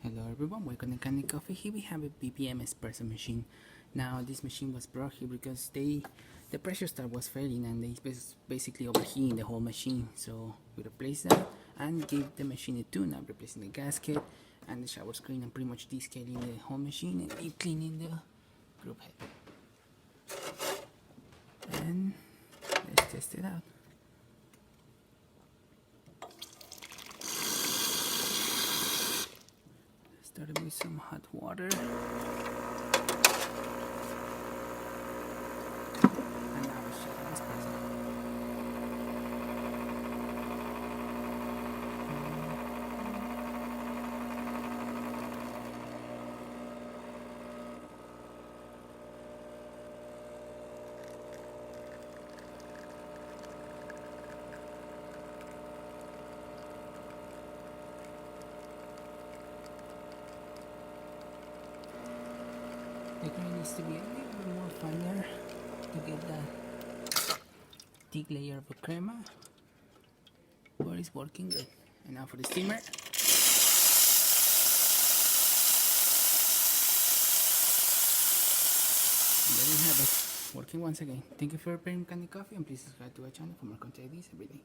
Hello everyone, welcome to Kanen Coffee. Here we have a Vibiemme Espresso machine. Now this machine was brought here because the pressure start was failing and they basically overheating the whole machine. So we replaced that and give the machine a tune up, replacing the gasket and the shower screen and pretty much descaling the whole machine and deep cleaning the group head. And let's test it out. Started with some hot water. And now it's just espresso. The grain needs to be a little bit more finer to get that thick layer of a crema, but it's working good. And now for the steamer. And there you have it, working once again. Thank you for preparing Kanen Coffee and please subscribe to our channel for more content like this every day.